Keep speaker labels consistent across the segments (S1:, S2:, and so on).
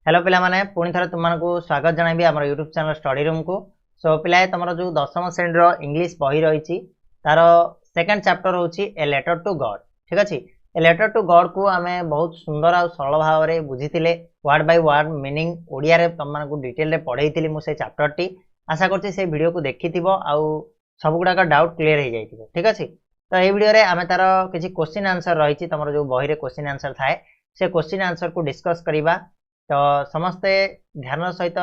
S1: Hello पिला माने पुणी थरे तुमको स्वागत जनाबी आम यूट्यूब चैनल स्टडी रूम को। सो पिला तुम जो दशम श्रेणी इंग्लिश बही रही तार सेकेंड चैप्टर होची ए लेटर टू गॉड। ठीक अच्छे, ए लेटर टू गॉड को आम बहुत सुंदर आ सरल भाव में बुझी word by word meaning Odia रे तुमको डिटेल रे पढ़ाई मुझे चैप्टर टी। आशा करछि से वीडियो को देखि आउ सब गुड़ाक डाउट क्लीयर हो जाए। ठीक अच्छे, तो ये वीडियो रे आम तार किसी क्वेश्चन आंसर रही तुम जो बही रे क्वेश्चन आंसर थाए से क्वेश्चन आंसर को डिस्कस करवा। तो समस्ते ध्यान सहित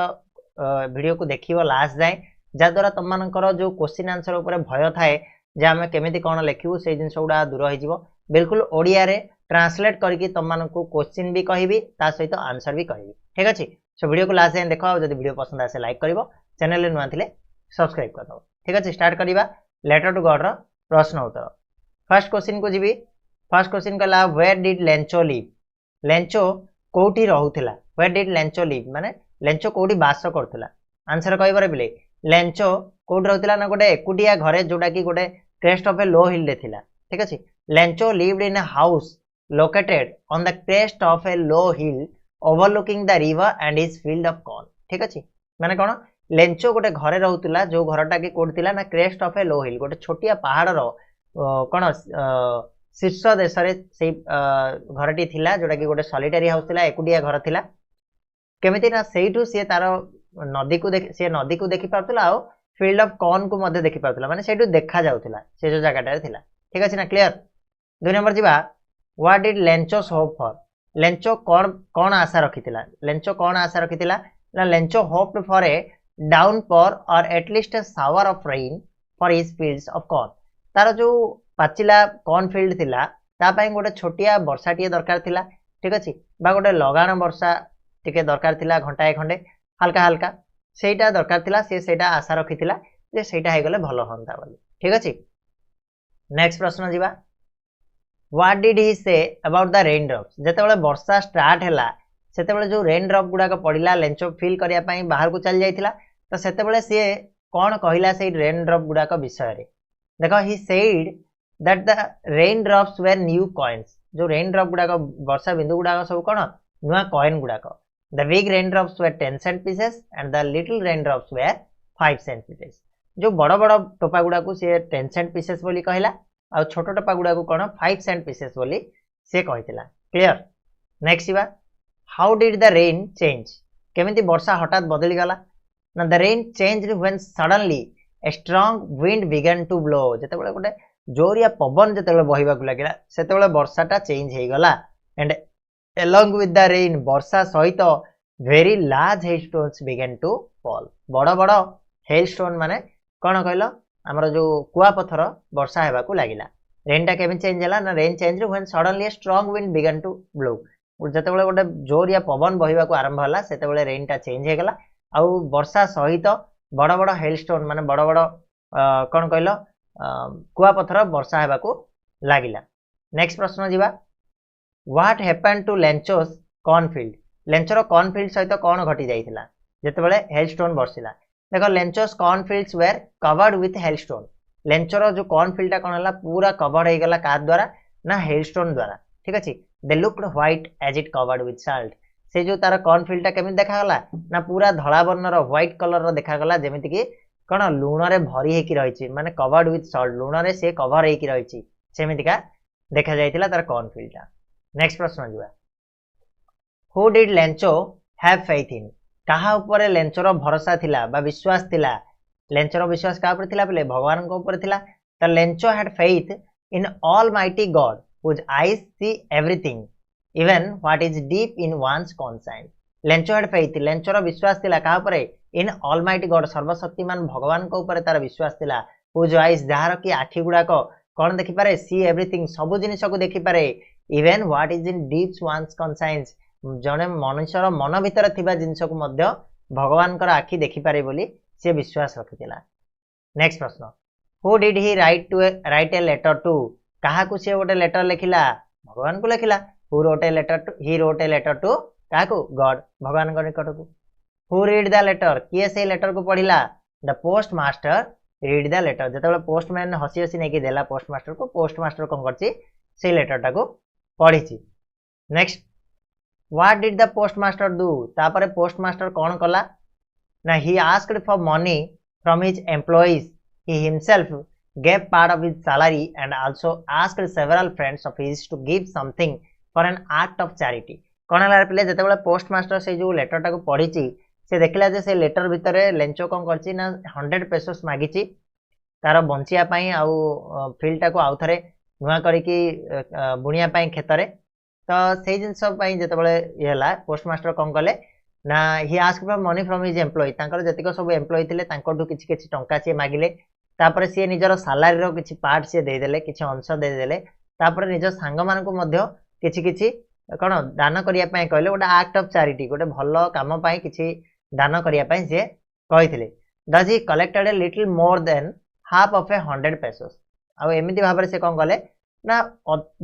S1: वीडियो को देखियो लास्ट जाए जहाद्वारा तुम मानकर जो क्वेश्चन आंसर उपर भय थाए जे आम केमी कौन लिखू से जिन गुड़ा दूर हो बिल्कुल ओडिया रे ट्रांसलेट करके तुम मानक क्वेश्चन भी कहबी ता सहित आंसर भी कहबी। ठीक अच्छे, सो वीडियो को लास्ट जाए देख जब वीडियो पसंद आसे लाइक कर चैनल नुआ थे सब्सक्राइब कर दो। ठीक अच्छे, स्टार्ट करवा लेटर टू गॉड प्रश्न उत्तर। फर्स्ट क्वेश्चन को जीवी। फर्स्ट क्वेश्चन कहला where did Lencho live. Lencho कोठी रहूला। वेयर डिड लेंचो लिव माने लेंचो कोठी बास करथुला। आंसर कहबारे बिले लेंचो कोठी रहूला ना गोटे एकुटिया घरे जोटा कि गोटे क्रेस्ट ऑफ ए लो हिल रे थिला। ठीक अछि, Lencho lived in a house located on the crest of A low hill overlooking the river and his field of corn. ठीक अछि, माने कोन लेंचो गोटे घरे रहूला जो घरटा कि कोठी थिला ना क्रेस्ट ऑफ ए लो हिल गोटे छोटिया पहाड़ रो कोन शीर्ष देश से घरटी थिला जोटा कि गोटे सॉलिटरी हाउस थिला एकुटिया घर थिला। केमिति ना सेठू सी तार नदी को देखि पारथुला आ फील्ड ऑफ कॉर्न को मध्य देखि पारथुला माने सेठू देखा जाउथुला से जो जगहटा थिला। ठीक अछि ना, क्लियर। 2 नंबर जीवा what did Lencho hope for. Lencho कौन आशा रखिथिला। लेंचो कौन आशा रखिथिला ना Lencho hoped for a downpour और at least a shower of rain for his fields of corn. तार जो पाचिला कॉर्न फील्ड थिला तापाई गोटे छोटिया वर्षा टी दरकार थिला। ठीक अच्छे, गोटे लगाण वर्षा टी दरकार थिला घंटाए खंडे हल्का हल्का सेटा दरकार थिला से सेटा आशा रखिथिला जे सेटा हे गले भलो हंता बोली। ठीक अच्छे, नेक्स्ट प्रश्न जीवा। What did he say about the rain drops. जेतेबेले वर्षा स्टार्ट हैला सेतेबेले जो रेन ड्रॉप गुडा पड़िला लेंचो फील करिया पई बाहर को चल जाइथिला तो सेतेबेले से कोन कहिला से रेन ड्रॉप गुडा विषय रे। देखो he said that the raindrops were new coins। जो raindrop गुड़ाक वर्षा बिंदु गुड़ाक सब कौन नुआ coin गुड़ाक। the big raindrops were 10 cent pieces and the little raindrops were 5 cent pieces। जो बड़ बड़ टोपा गुड़ाक सी 10 cent pieces बोली कहला आ छोट टोपा गुड़ाक कौन 5 cent pieces बोली से कहितला। क्लियर। नेक्स्ट बा how did the rain change. केमिति वर्षा हठात बदली गला ना the rain changed when suddenly a strong wind began to blow. जेतेबेले गोटे जोरिया पवन जिते बहवा लगे से वर्षाटा चेंज हो गला and along with the rain वर्षा सहित very large hail stones began to fall. बड़ बड़ हेल स्टोन माने कौन कहल आमर जो कुआपथर वर्षा होगा लगिला। रेनटा केमी चेंज है ना rain change when suddenly strong wind began to blow. जिते गोटे जोरिया पवन बहवा आरंभ होला सेते रेनटा चेंज हो गला आउ वर्षा सहित बड़ बड़ हेल स्टोन माने बड़ बड़ कौन कहल कुआपथर वर्षा होगा लगिला। नेक्स्ट प्रश्न जीवा what happened to Lencho's cornfield. लेंचोर कॉर्नफील्ड सहित कौन घटी जाइथिला जेतेबेले हेलस्टोन बरसिला। देखो Lencho's cornfields were covered with hailstone. लेंचोर जो कॉर्नफील्डटा कौन है पूरा कवर्ड हो गला का द्वारा ना हेलस्टोन द्वारा। ठीक अच्छे, they looked white as it covered with salt. से जो तार कॉर्नफील्डटा केमिति देखागला ना पूरा धला वर्णर व्हाइट कलर देखागला जेमिति कि कौन लुण रे भरी हेकी रही माने कवर्ड विथ सॉल्ट लुण रे से कवर हेकी रही सेमितिका देखा जाइतिला तार कॉर्नफील्डटा। नेक्स्ट प्रश्न जीवा who did Lencho have faith in. कहा ऊपर लेंचोर भरोसा थिला बा विश्वास थिला। लेंचोर विश्वास का ऊपर थिला बोले भगवान को ऊपर थिला। तो Lencho had faith in almighty God whose eyes see everything even what is deep in one's conscience. Lencho had faith लेंचोर विश्वास थिला का ऊपर इन ऑलमाइटी गॉड सर्वशक्तिमान भगवान को ऊपर तार विश्वास थिला। हुज आईज जार की आखि गुड़ाक कौन देखि पारे सी एवरीथिंग सब जिनिस को देखि पारे even what is in deep one's conscience जने मनुष्यर मन भीतर थिबा जिनिस को मध्य भगवान कर आखि देखि पारे बोली से विश्वास रखिथिला। नेक्स्ट प्रश्न who did he write a letter to. कहा को से गोटे लेटर लिखिला भगवान को लिखिला। Who wrote a letter to he wrote a letter to कहा को गॉड भगवान को निकट को। हु रीड द लेटर किए से लेटर को पढ़िला the postmaster read the letter. जिते पोस्टमैन हसी हसी नहीं देला पोस्ट मास्टर को पोस्ट मास्टर कौन कर लेटरटा को पढ़ी। Next what did the postmaster do तापर पोस्टमास्टर कौन कला ना he asked for money from his employees he himself gave part of his salary and also asked several friends of his to give something for an act of charity कौन है पिले जेतेबेले postmaster से जो letter टाको पढ़ी से देखला जे से लेटर भितर लेंचो कौन करची ना 100 पेसोस मागिची तार बंचिया पई आउ फील्ड टाको आउ थरे नुआ करिकी बुनिया पई खेतरे तो सेही जिंस पई जेतेबेले येला पोस्टमास्टर कौन कले ना he ask for money from his employ तांकर जतिक सब एम्प्लॉय थिले तांकर किछि किछि टंका से मागिले तापर सी निजर सालारी रो किछि पार्ट से देदेले किछि अंश देदेले तापर निज सांग मानकु मध्य किछि किछि कोन दान करिया पई कहले गोटे एक्ट ऑफ चैरिटी गोटे भलो काम पई किछि दान करिया पई से कहिथिले that he collected a little more than half of a 100 pesos आ एमिति भाबरे से कोन कले ना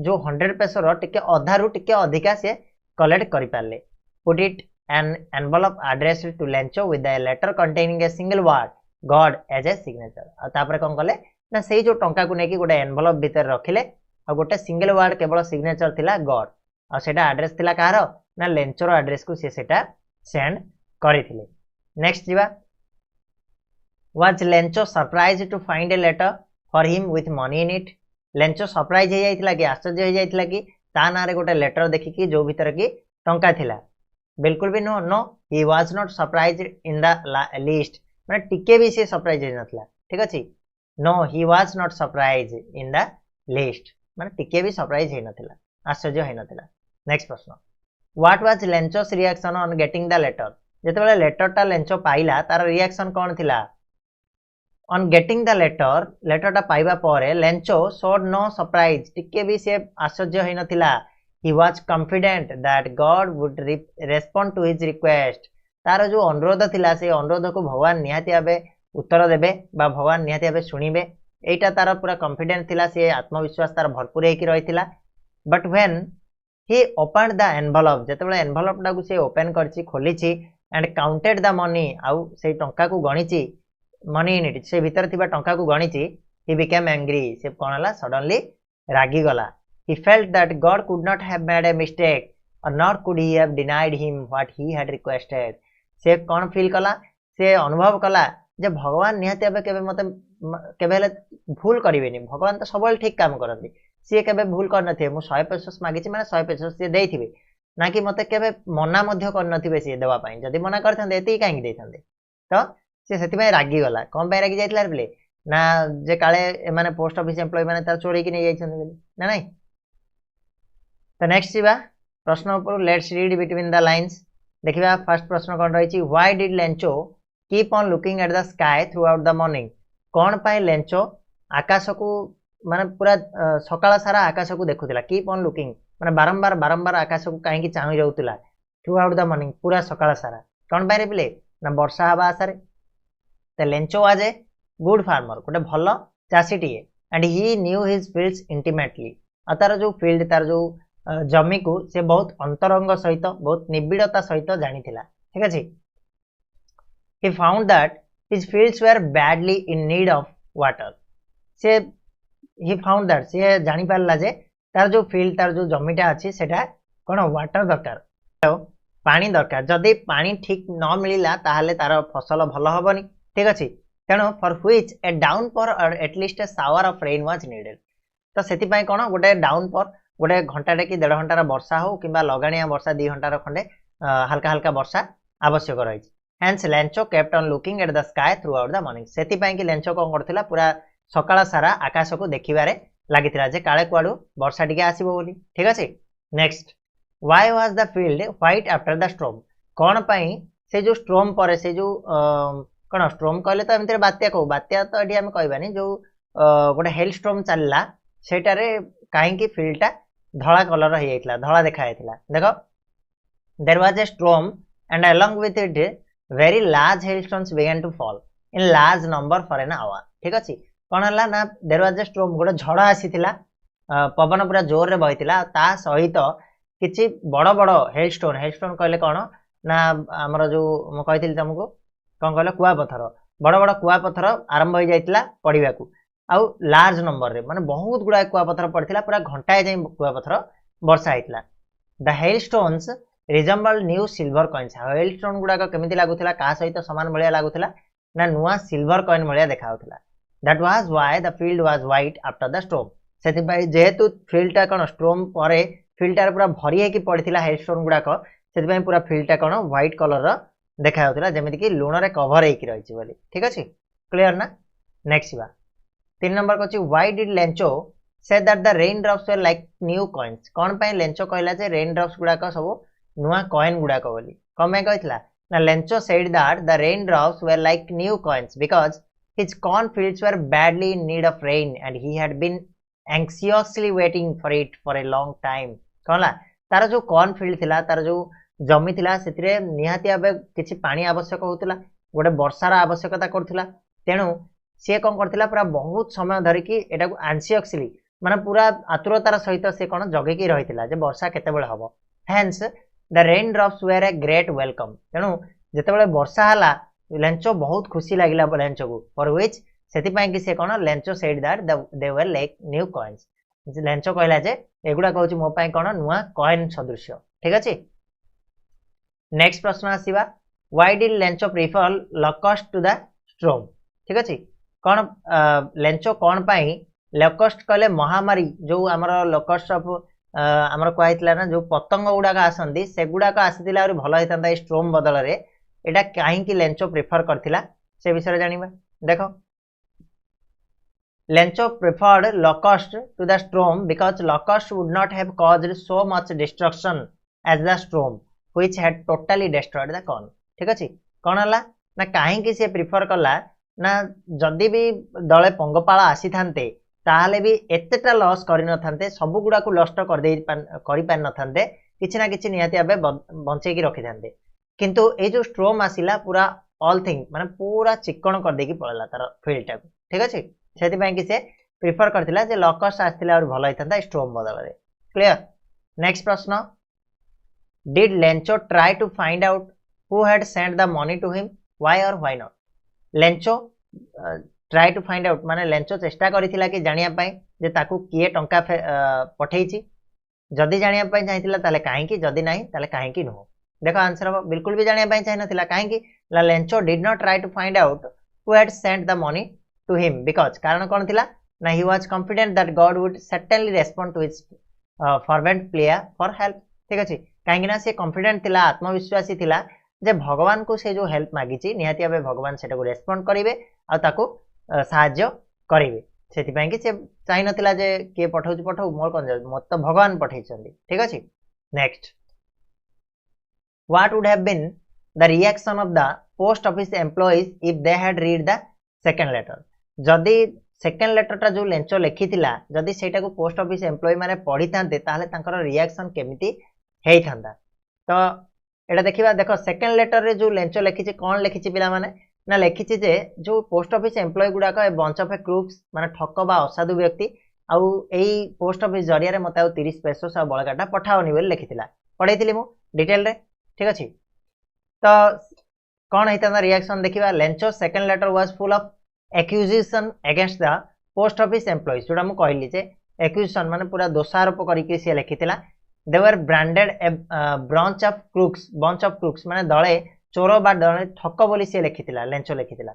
S1: जो 100 पेसो रो टिके अधा रु टिके अधिका से कलेक्ट करि पारले put it an envelope addressed to Lencho with a letter containing a single word God as a signature आ तापर कोन कले ना सेही जो टंका को नेकी गोटे एनवेलप भीतर रखिले आ गोटे सिंगल वर्ड केवल सिग्नेचर थिला गॉड आ सेटा एड्रेस थिला कार ना लेंचर एड्रेस को सेटा सेंड करिथिले नेक्स्ट जीवा was Lencho surprise to find a letter for him with money in it Lencho surprise हे जाइथिला कि आश्चर्य हे जाइथिला कि ता नारे गोटे लेटर देखि कि जो भीतर की टंका थिला बिल्कुल भी no he was not surprised in the least माने टिके भी से सरप्राइज हे नथला ठीक अछि no he was not surprise in the least माने टिके भी सरप्राइज हे नथला आश्चर्य हे नथला नेक्स्ट प्रश्न what was Lencho's reaction on getting the letter जेतेबेले लेटर टा लेंचो पाइला तार रिएक्शन कोन थिला ऑन गेटिंग द लेटर टा पाइबा परे लेंचो शोड नो सरप्राइज टिके भी से आश्चर्य हे नथिला he was confident that God would respond to his request तार जो अनुरोध थिला से अनुरोध को भगवान निहाती भाबे उत्तर देबे बा भगवान निहाती भाबे सुनिबे एटा तार पूरा कॉन्फिडेंट थिला से आत्मविश्वास तार भरपूर हेकी रहिथिला but when he opened the envelope जेतेबेले एनवेलप टाकू से ओपन करछि खोलिछि एंड काउंटेड द मनी आउ से टंका को गणिछि मनी इन इट से भीतर थिबा टंका को गणिछि he became angry से कोनला सडनली रागी गला he felt that God could not have made a mistake or nor could he have denied him what he had requested से कौन फील कला से अनुभव कला जब भगवान निहाती भाबे केबे मते केबे हेले भूल करिवेनी भगवान तो सबल ठीक काम करନ୍ତି से केबे भूल कर नथिबे मु 100 पेसोस मागिछि माने 100 पेसोस से देइथिबे ना कि मते केबे मना मध्य कर नथिबे से देवा पई जदी मना करथांदे एती काहे देथांदे तो से सेति पई रागी गला कोन पई रागी जाइतला रे ना जे काले माने पोस्ट ऑफिस एम्प्लॉय माने तार चोरी कि नै जाइछन ना नहीं तो नेक्स्ट जीवा प्रश्न ऊपर let's read between the lines देखिबा फर्स्ट प्रश्न कोन रहिछि why did Lencho keep on looking at the sky throughout the morning कोन पाई लेंचो आकाश को माने पूरा सकाळ सारा आकाश को देखुतिला कीप ऑन लुकिंग माने बारंबार बारंबार आकाश को काहे कि चाहि रहउतिला थ्रू आउट द मॉर्निंग पूरा सकाळ सारा कोन पाई रे बिले ना वर्षा हवा आसारे त Lencho was a good farmer गोटे भलो चासीटी and he knew his fields intimately आ तार जो फील्ड तार जो जमी को से बहुत अंतरंग सहित बहुत निबिड़ता सहित जानी थिला ठीक अछि he found that his fields were badly in need of water से he found that से जानी पारला जे तार जो फील्ड तार जो जमीटा अछि सेटा कोन वाटर दरकार तो पानी दरकार जदी पानी ठीक न मिलिला ताहाले तार फसल भलो हबनी ठीक अछि तेनो फॉर व्हिच ए डाउनपोर और at least A shower of rain was needed तो सेति पय कोन गोटे डाउनपोर गोटे घंटाटे कि 1.5 घंटार वर्षा हो किंबा लगाणिया वर्षा 2 घंटार खंडे हल्का हल्का वर्षा आवश्यक रही hence Lencho kept on looking at the sky throughout the morning सेति पय कि लेंचो कोन करथिला पूरा सकाळ सारा आकाश को देखिबारे लागिथिला जे काळे कुआडू वर्षा टिके आसीबो बोली ठीक अछि next why was the field white after the storm कोन पय से जो स्टॉर्म परे से जो कोन स्टॉर्म कहले तो एमते बात्या तो एठी हम कहबानी जो गोटे हेल स्टॉर्म चलला सेटारे काहे कि फील्डटा धला कलर हे जाइतला धला देखा जाइतला देखो there was a storm and along with it very large hailstones began to fall in large number for an hour ठीक अछि कोन हला ना देयर वाज ए स्टॉर्म गोटे झड़ा आसीतिला पवन पूरा जोर रे बहितिला ता सहित किछि बड़ बड़ हेलस्टोन कहले कोन ना हमर जो म कहितिल तुमको कोन कहले कुआ पत्थर बड़ बड़ कुआ पत्थर आरंभ हो जाइतला पडिबाकू आउ लार्ज नंबर रे माने बहुत गुडा कुआ पत्थर पड़थिला पूरा घंटाए जाई कुआ पत्थर वर्षा आइतला the hailstones resemble new silver coins hailstone गुड़ाक केमिति लागुथिला का सहित समान भलिया लागुथिला ना नुआ सिल्वर कॉइन भलिया देखाउथिला that was why the field was white after the storm सेति पई जेहेतु फील्ड टा कोन स्टॉर्म परे फील्ड टा पूरा भरी हेकी पड़िथिला हेलस्टोन गुड़ाक सेति पई पूरा फील्ड टा कोन व्हाइट कलर रो देखाउथिला जेमिति कि लूण रे कवर हेकी रहिछि बोली ठीक अछि क्लियर ना नेक्स्ट बा 3 नंबर को why did Lencho say that the rain drops were like new coins कोन पई लेंचो कहला जे रेन ड्रॉप्स गुड़ाक सब नुआ कॉइन गुड़ाक बोली कौन पई कहथिला ना Lencho said that the rain drops were like new coins because his cornfields were badly in need of rain and he had been anxiously waiting for it for a long time कहला तार जो cornfield थिला तार जो जमी थिला सेतिरे निहाती आबे किछि पानी आवश्यक होतला गोटे वर्षार आवश्यकता करथिला तेनु से कोन करथिला पूरा बहुत समय धरि कि एटा को anxiously माने पूरा आतुरतार सहित से कोन जगे कि रहिथिला जे वर्षा केते बेले हबो hence the rain drops were a great welcome तेनु जेते बेले वर्षा हला लेंचो बहुत खुशी लागिला लेंचो को फॉर व्हिच सेति पई कि से कोन Lencho said that they were like new coins Lencho कहला जे एगुडा कहउची मो पई कोन नुआ कॉइन सदृश्य ठीक अछि नेक्स्ट प्रश्न आसीबा why did Lencho prefer locust to the storm ठीक अछि कोन लेंचो कोन पई लकस्ट कहले महामारी जो हमर लकस्ट ऑफ हमर कहैतला ना जो पतंग गुडा का आसंदी से गुडा का आसीतिला और भलो हेतंदा स्टॉर्म बदल रे एटा काहे कि लेंचो प्रिफर करथिला से विषय जानिबा देखो Lencho preferred locust to the storm because locust would not have caused so much destruction as the storm which had totally destroyed the corn ठीक अछि कोन हला ना काहे कि से प्रिफर करला ना जदी भी दळे पंगपाळ आसी थांते ताहाले भी एतेटा लॉस करि न थांते सब गुडा को लॉस्ट कर दे करि पान न थांते किछि ना किछि नियाती आबे बंचे की रखि थांते किंतु ए जो स्टॉर्म आसिला पूरा ऑल थिंग माने पूरा चिकन कर देकी पळला तार फील्ड टा ठीक अछि सेति पई कि से प्रिफर करथिला जे लॉकस्ट आस्थिला और भलो हितंदा स्टॉर्म बदल रे क्लियर नेक्स्ट प्रश्न did Lencho try to find out who had sent the money to him why or why not Lencho try to find out माने लेंचो चेष्टा करिथिला कि जानिया पई जे ताकू किए टंका पठेइची जदी जानिया पई चाहिथिला ताले काहे कि जदी नाही ताले काहे कि नो देखो आंसर बिल्कुल भी जानिया पई चाहि नथिला काहे कि Lencho did not try to find out who had sent the money to him because कारण कोन थिला ना he was confident that God would certainly respond to his fervent prayer for help ठीक अछि काहे कि ना से कॉन्फिडेंट थिला आत्मविश्वासी थिला जे भगवान को से जो हेल्प मागिची निहाती आबे भगवान सेटा को रेस्पोंड करिवे आ ताको सहाय्य करिवे सेति पई कि से चाहि नथिला जे के पठाउची पठाउ मोर कोन मत तो भगवान पठाइछंदी ठीक अछि next what would have been the reaction of the post office employees if they had read the second letter जदि सेकंड लेटर टा जो लेंचो लिखिथिला जदि सेटा को पोस्ट ऑफिस एम्प्लॉय माने पढी थांते ताले तांकर रिएक्शन केमिति हेई थांदा तो एटा देखिबा देखो सेकंड लेटर रे जो लेंचो लिखिछि कोन लिखिछि पिला माने ना लिखिछि जे जो पोस्ट ऑफिस एम्प्लॉय गुडा का बंच ऑफ क्रूक्स माने ठक बा असाधु व्यक्ति आउ एई पोस्ट ऑफिस जरिया रे मते 30 पेसोस आ बळगाटा पठाओनी बोल लिखिथिला पढैथिली मु डिटेल रे ठीक अछि तो कौन हेता रिएक्शन देखिबा Lencho second letter was full of accusation against the post office employees जोडा मु कहली जे एक्यूजेशन माने पूरा दोषारोप करिके से लिखितिला they were branded branch of crooks माने दळे चोर बा दळे ठक बोली से लिखितिला लेंचो लिखितिला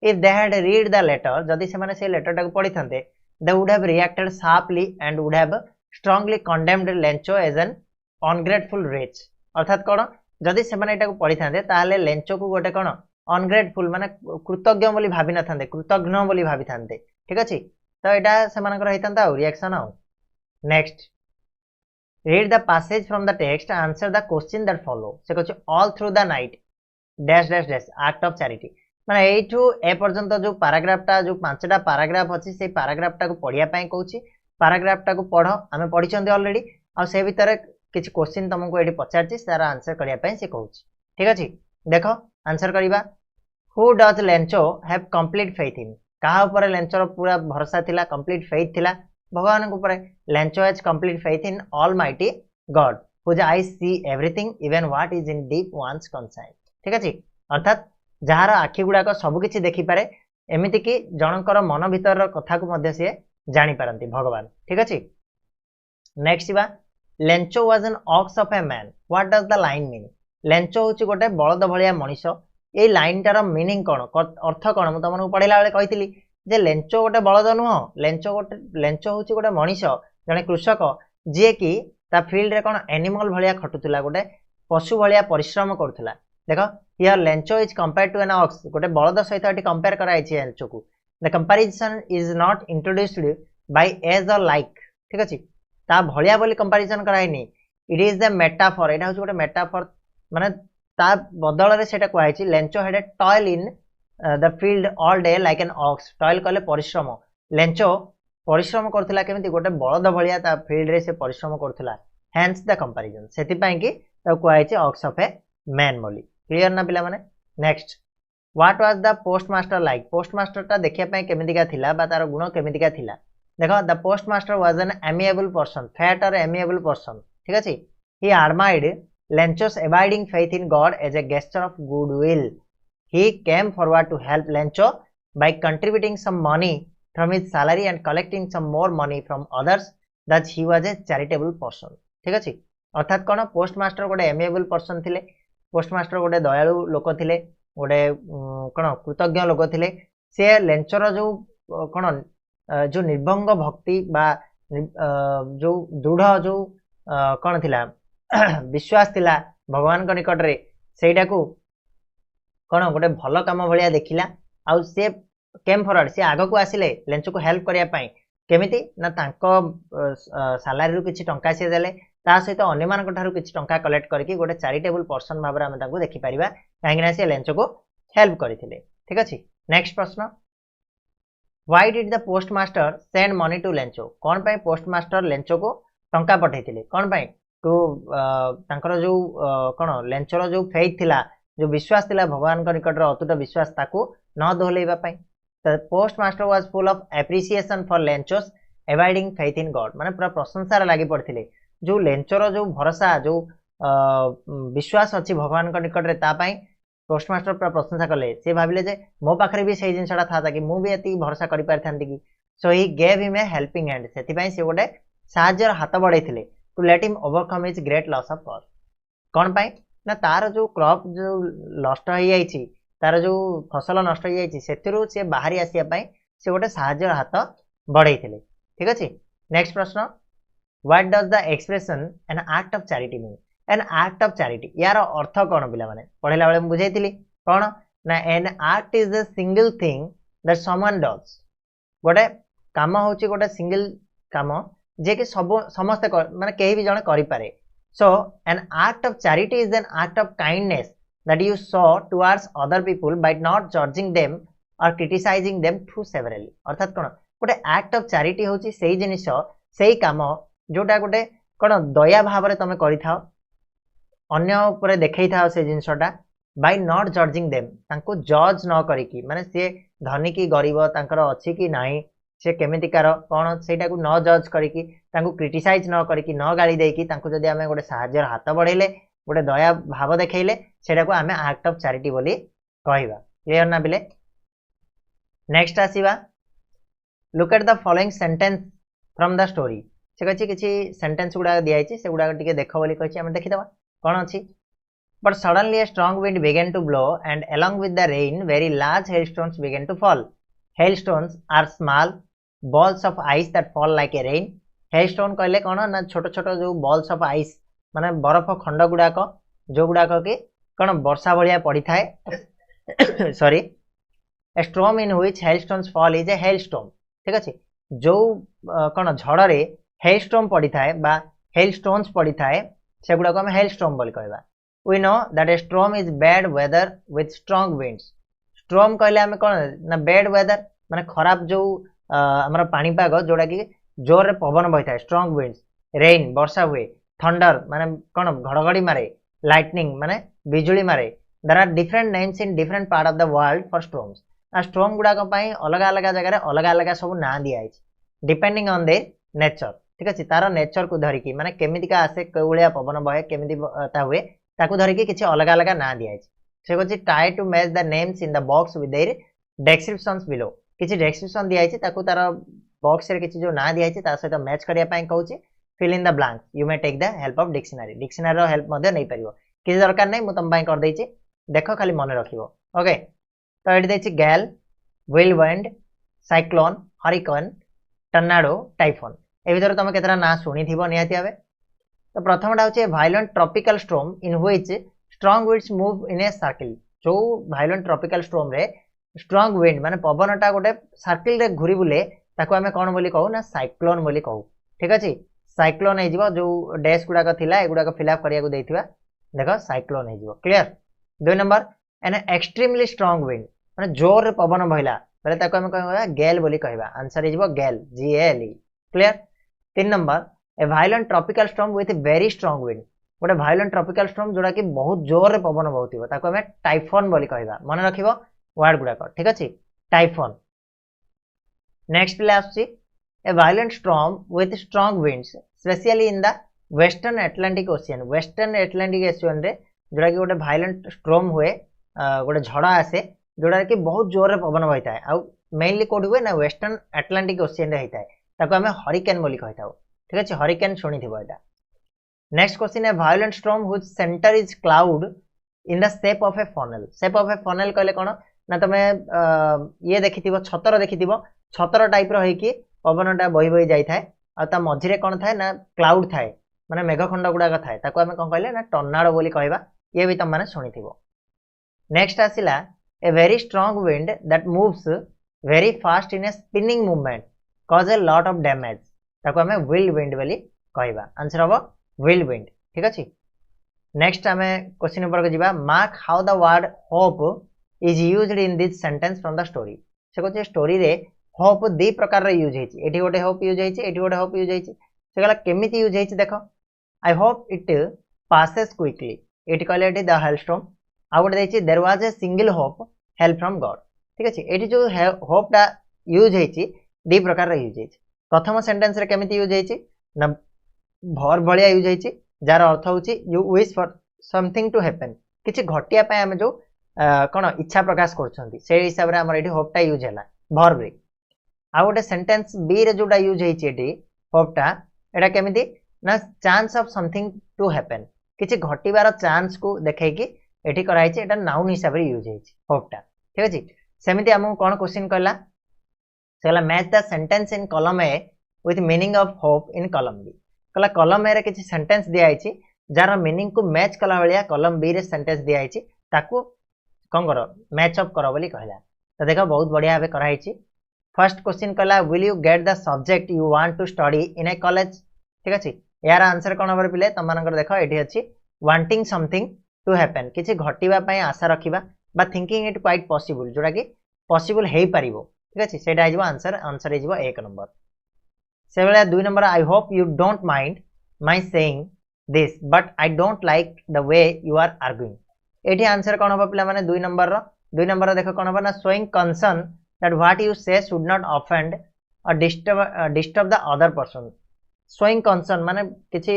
S1: if they had read the letter जदी से माने से लेटर टाको पढी थांते they would have reacted sharply and would have strongly condemned Lencho as an ungrateful wretch अर्थात कोन जदि से माने एटाको पढी थांते ताले लेंचो को गोटे कोन अनग्रेटफुल माने कृतज्ञ बोली भाबी न थांते कृतज्ञ बोली भाबी थांते ठीक अछि तो एटा से मानकर हेतंता रिएक्शन आउ next read the passage from the text answer the question that follow से कहछ all through the night dash dash dash act of charity माने एठू ए पर्यंत जो पैराग्राफ टा जो पांचटा पैराग्राफ अछि से पैराग्राफ टा को पढिया पई कहूची पैराग्राफ टा को पढो हमें पढिचंदी ऑलरेडी आ से भीतर किछि क्वेश्चन तुमको एठी पचारछि तार आंसर करिया पई से कहूची ठीक अछि देखो आंसर करिबा who does Lencho have complete faith इन कहा ऊपर लेंचो पूरा भरोसा थिला कंप्लीट फेथ थिला भगवान के ऊपर Lencho has complete faith in almighty God whose eye see everything even what is in deep one's conscience ठीक अछि अर्थात जहार आखि गुडा को सब किछि देखि पारे एमिति कि जनकर मन भीतर कथा को मध्य से जानि पारंती भगवान ठीक अछि नेक्स्ट बा Lencho was an ox of a man what does the line mean Lencho होची गोटे बलद भलिया मनीष ए लाइन टार मीनिंग कोन अर्थ कोन म तुमको पढिला बेले कहितली जे लेंचो गोटे बलद नुह लेंचो होची गोटे मनीष जने कृषक जे कि ता फील्ड रे कोन एनिमल भलिया खटुतला गोटे पशु भलिया परिश्रम करथुला देखो here Lencho is compare to an ox गोटे बलद सहित एटी कंपेयर कराई छि लेंचो को the comparison is not introduced by as or like ठीक अछि ता भलिया बोली कंपैरिजन कराइनी इट इज द मेटाफर एटा होछि गोटे मेटाफर माने ता बदल रे सेटा कहै छि Lencho head toil in the field all day like an ox toil कहले परिश्रम लेंचो परिश्रम करथुला केमिति गोटे बलद भलिया ता फील्ड रे से परिश्रम करथुला हेंस द कंपैरिजन सेति पई कि ता कहै छि ऑक्स ऑफ ए मैन बोली क्लियर ना पिला माने next what was the postmaster like postmaster ता देखिया पई केमितिका थिला बा तार गुण केमितिका थिला देखो the postmaster was an amiable person fat और एमिएबल पर्सन ठीक अछि ही admired Lencho's abiding faith in God as a gesture of goodwill. He came forward to help Lencho by contributing some money from his salary and collecting some more money from others. That he was a charitable person. ठीक अछि अर्थात कोन postmaster गोटे amiable person थिले postmaster गोटे दयालु लोक थिले गोटे कोन कृतज्ञ लोक थिले से लेंचर जो कोन जो निर्भंग भक्ति बा जो दृढ़ जो कोन थिला विश्वास थिला भगवान को निकट रे सेटा को कोन गोटे भलो काम भलिया देखिला आउ से केम फॉरवर्ड से आगो को आसिले लेंचो को हेल्प करिया पई केमिति ना तांको सैलरी रु किछि टंका से देले ता सहित अन्य मान को थारु किछि टंका कलेक्ट करके गोटे चैरिटेबल पर्सन भाबरा हम तांको देखि परिबा काहेकि से लेंचो को हेल्प करिथिले ठीक अछि नेक्स्ट प्रश्न why did the postmaster send money to Lencho कोन पई पोस्टमास्टर लेंचो को टंका पठैथिले कोन पई तो तांकर जो कोन लेंचर जो फेथ थिला जो विश्वास थिला भगवान को निकट रे अतुट विश्वास ताको न दोहलेबा पई the postmaster was full of appreciation for Lencho's avoiding faith in God माने पूरा प्रशंसा रे लागि पड़थिले जो लेंचर जो भरोसा जो विश्वास अछि भगवान को निकट रे ता पई पोस्टमास्टर पूरा प्रशंसा कले से भाबिले जे मो पाखरे भी सही जिनसडा था कि मु भी एती भरोसा करि पारथांती कि so he gave him a helping hand सेति पई से गोटे साहाय्यर हाथ बढ़ाइथिले to let him overcome his great loss of cost कौन पाई ना तार जो क्रॉप जो नष्ट हो जाइछि तार जो फसल नष्ट हो जाइछि सेतिरु से बाहरी आसिया पाई से गोटे साहाय्य हाथ बढ़ाइथिले ठीक अछि नेक्स्ट प्रश्न what does the expression N act of charity mean N act of charity यार अर्थ कोन पिला माने पढिला बेले बुझाइथिली कोन ना an act is a single thing that someone does गोटे काम होछि गोटे सिंगल काम जे कि सब समस्त माने केही भी जने करि पारे so an act of charity is an act of kindness that you show towards other people by not judging them or criticising them too severely अर्थात कोन गोटे एक्ट ऑफ चैरिटी होची सेही जिनिस सेही काम जोटा गोटे कोन दया भाव रे तमे करि थाओ अन्य ऊपर देखै थाओ से जिनिसटा बाय नॉट जजिंग देम तांको जज न करी की माने से धनी की गरीब तांकर अछि कि नाही से केमितिकार कोन सेटा को न जज करिकी तांको क्रिटिसाइज न करिकी न गाली देकी तांको जदी हमें गोटे साहाय्यर हाथ बढ़ेले गोटे दया भाव देखैले सेटा को हमें एक्ट ऑफ चैरिटी बोली कहइबा क्लियर ना बिले नेक्स्ट आसीबा look at the following sentence from the story से कछि किछि सेंटेंस गुडा दिया छि से गुडा टिके देखो बोली कछि हम देखि दबा कोन अछि but suddenly a strong wind began to blow and along with the rain very large hailstones began to fall hailstones are small balls of ice that fall like a rain hailstone कहले कोन ना छोटो छोटो जो balls of ice माने बरफ खंड गुडा को जो गुडा को कि कोन वर्षा भलिया पड़ी थाए sorry a storm in which hailstones fall is a hailstorm ठीक अछि जो कोन झड़ रे hailstorm पड़ी थाए बा hailstones पड़ी थाए से गुडा को हम hailstorm बोली कहबा we know that a storm is bad weather with strong winds storm कहले हम कोन ना bad weather माने खराब जो हमर पानी पाग जोडा कि जोर रे पवन बहिता स्ट्रांग विंड्स रेन वर्षा हुए थंडर माने कोन घड़घड़ी मारे लाइटनिंग माने बिजुली मारे there are different names in different part of the world for storms आ स्टॉर्म गुडा को पई अलग अलग जगह रे अलग अलग सब ना दिया है डिपेंडिंग ऑन द नेचर ठीक अछि तार नेचर को धरि की माने केमितिका आसे कोउलिया पवन बहे केमिति ता हुए ताकू धरि की किछि अलग अलग ना दिया है से कछि try to match the names in the box with their descriptions below किछि डिस्क्रिप्शन दिया है ताकू तार बॉक्स रे किछि जो ना दिया है ता सहित मैच करिया पई कहूची fill in the blanks you may take the help of dictionary रो हेल्प मध्य नहीं परिवो किसी दरकार नहीं मु तुम कर देछि देखो खाली मन रखिवो ओके तो एठी देछि गैल whirlwind cyclone hurricane tornado typhoon ए भीतर तुम केतरा ना सुनी थिबो निहाती आबे तो प्रथमटा होछि violent tropical storm in which strong winds move in a circle जो violent tropical storm रे strong wind माने पवनटा गोटे सर्किल रे घुरी बुले ताको हमें कोन बोली कहू ना साइक्लोन बोली कहू ठीक अछि साइक्लोन हे जिवो जो डैश गुडा का थिला एगुडा का फिल अप करिया को देथिबा देखो साइक्लोन हे जिवो clear 2 number an extremely strong wind माने जोर रे पवन बहिला पहले ताको हमें कहबा गैल बोली कहबा आंसर हे जिवो गैल G L E clear 3 number A violent tropical storm with very strong wind गोटे वायलेंट ट्रॉपिकल स्टॉर्म जोडा कि बहुत जोर रे पवन बहुथिबो ताको हमें टाइफोन बोली कहबा मन रखिबो वर्ड गुडा को ठीक अछि टाइफोन नेक्स्ट प्ले आछि a violent storm with strong winds especially in the western atlantic ocean रे जोड़ा कि गोटे violent storm हुए गोटे झड़ा आसे जोड़ा कि बहुत जोर रे पवन बहिता है आउ मेनली कोड हुए ना वेस्टर्न अटलांटिक ओशियन रे हेता है ताको हमें हरिकेन बोली कहता हो ठीक अछि हरिकेन सुनी थिबो एटा नेक्स्ट क्वेश्चन है violent storm whose center is cloud in the shape of a funnel कहले कोन ना तमे ये देखिथिबो छतर देखिथिबो छतर टाइप रो हेकी पवनटा बही बही जाई थाए आ ता मझिरे कोन थाए ना क्लाउड थाए माने मेघखंड गुडा का थाए ताको हमें कोन कहले ना टर्नाडो बोली कहबा ये भी तुम माने सुनिथिबो नेक्स्ट आसिला a very strong wind that moves very fast in a spinning movement cause a lot of damage ताको हमें व्हील विंड बोली कहबा आंसर हबो व्हील विंड ठीक अछि नेक्स्ट हमें क्वेश्चन नंबर को जिबा mark how the word hope is used in this sentence from the story से कोचे स्टोरी रे होप दी प्रकार रे यूज हेछि एठी गोटे होप यूज हेछि एठी गोटे होप यूज हेछि से गला केमिति यूज हेछि देखो I hope it passes quickly एठी कहले एठी द हेलस्टॉर्म आ गोटे देछि there was a single hope help from God ठीक अछि एठी जो होप दा यूज हेछि दी प्रकार रे यूज हेछि प्रथम सेंटेंस रे केमिति यूज हेछि ना भर भलिया यूज हेछि जार अर्थ होछि you wish for something to happen किछि घटिया पय हम जो कोन इच्छा प्रकाश करछंती से हिसाब रे हमर एठी होप टा यूज हैला भर रे आ गोटे सेंटेंस बी रे जोडा यूज हेछि एठी होपटा एटा केमिति ना chance of something to happen किछि घटिबार चांस को देखै कि एठी करा हेछि एटा नाउन हिसाब रे यूज हेछि होपटा ठीक अछि सेमिति हमहु कोन क्वेश्चन कहला सेला match the sentence in column A with meaning of hope in column B कहला कॉलम ए रे किछि सेंटेंस दिया हेछि जार मीनिंग को मैच कला बलिया कॉलम बी रे सेंटेंस दिया हेछि ताकू कोन करो मैच अप करो बोली कहला तो देखो बहुत बढ़िया भाबे करा हेछि फर्स्ट क्वेश्चन कहला will you get the subject you want to study in a college ठीक अछि यार आंसर कोन होबर पिले तम मानकर देखो एठी अछि वांटिंग समथिंग टू हैपन किछि घटिबा पय आशा रखिबा बा थिंकिंग इट क्वाइट पॉसिबल जोडा कि पॉसिबल हेई परिबो ठीक अछि सेटा आइबो आंसर आइबो 1 नंबर से बेला 2 number I hope you don't mind my saying this but I don't like the way you are arguing एठी आंसर कोन होबो पिला माने 2 नंबर देखो कोन होबो ना showing concern that what you say should not offend or disturb the other person showing concern माने किछि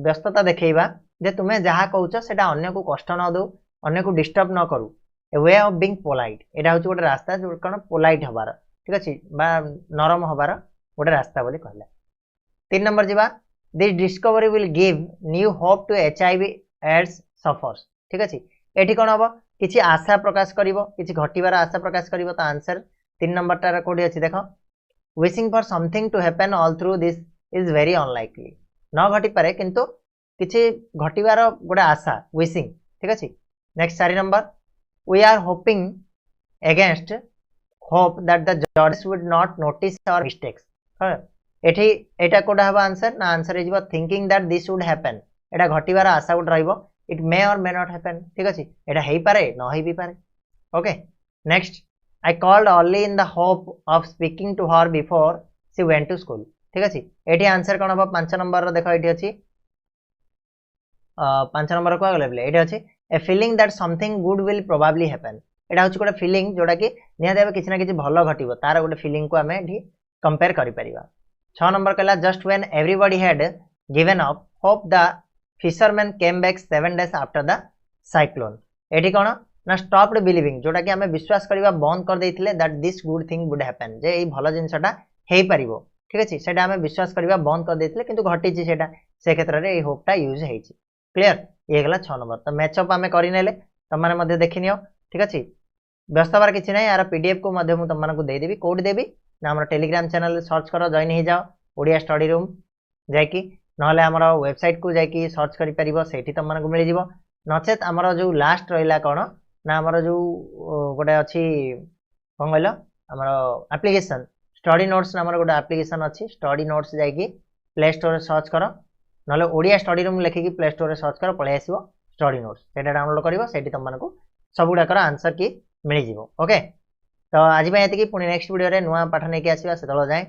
S1: व्यस्तता देखैबा जे तुमे जहा कहउछ सेटा अन्य को कष्ट न दो अन्य को डिस्टर्ब न करू ए वे ऑफ बीइंग पोलाइट एटा होछ गोटे रास्ता जो कोन पोलाइट हबार ठीक अछि बा नरम हबार गोटे रास्ता बोली कहला 3 नंबर जिबा this discovery will give new hope to HIV AIDS sufferers ठीक अछि एठी कोन हबो किछि आशा प्रकाश करिवो किछि घटिबार आशा प्रकाश करिवो त आंसर 3 नंबर टार कोडी अछि देखो wishing for something to happen all through this is very unlikely न घटी पारे किंतु किछि घटिबार गोटे आशा विशिंग ठीक अछि next 4 number we are hoping against hope that the जजेस would not notice our mistakes एठी एटा कोडा हबा आंसर ना answer is thinking that this would happen एटा घटिबार आशा गुड रहइबो इट मे और मे नॉट हैपन ठीक अछि एटा हेई पारे न हेई भी पारे okay next I called only in the hope of speaking to her before she went to school ठीक अछि एठी आंसर कोन हबो 5 नंबर रो देखो एठी अछि 5 नंबर को आगले एठी अछि a feeling that something good will probably happen एटा होछ गोटे फीलिंग जोडा कि निया देबे किछ ना किछ भलो घटिबो तार गोटे फीलिंग को हमें एठी कंपेयर करि परिबा 6 नंबर कहला just when everybody had given up hope the fisherman came back 7 days after the cyclone एठी कोन ना स्टॉप्ड बिलीविंग जोटा कि हमें विश्वास करबा बंद कर देथिले that this good thing would happen जे ए भलो जिंसटा हेई परिबो ठीक अच्छे से आम विश्वास करवा बंद कर देते किंतु घटी से क्षेत्र में होपटा यूज हो क्लीयर ये गला 6 नंबर तो मैचअप आम कर तुमने देखी नियो ठीक अच्छे व्यस्त हबार किसी ना यार पीडीएफ को तुमको देदेवी कौट देवी ना आम टेलीग्राम चैनल सर्च कर जॉइन हो जाओ ओडिया स्टडी रूम जाकि नहले आमर वेबसाइट को जाकि सर्च कर तुमको मिल जाव नचेत आमर जो लास्ट रहा कौन ना आमर जो गोटे अच्छी कौन कहल आमर एप्लिकेशन स्टडी नोट्स नाम गोटे एप्लिकेशन अच्छी स्टडी नोट्स जाकि प्ले स्टोर सर्च कर ना ओडिया स्टडी रूम लिखिकी प्ले स्टोर सर्च कर पलि आसो स्टडी नोट्स से डाउनलोड कर तुमको सबुड़ाकर आंसर की मिल जाव ओके तो आज ये पुणी नेक्स्ट वीडियो नुआ पाठ नहीं आसवा से जाए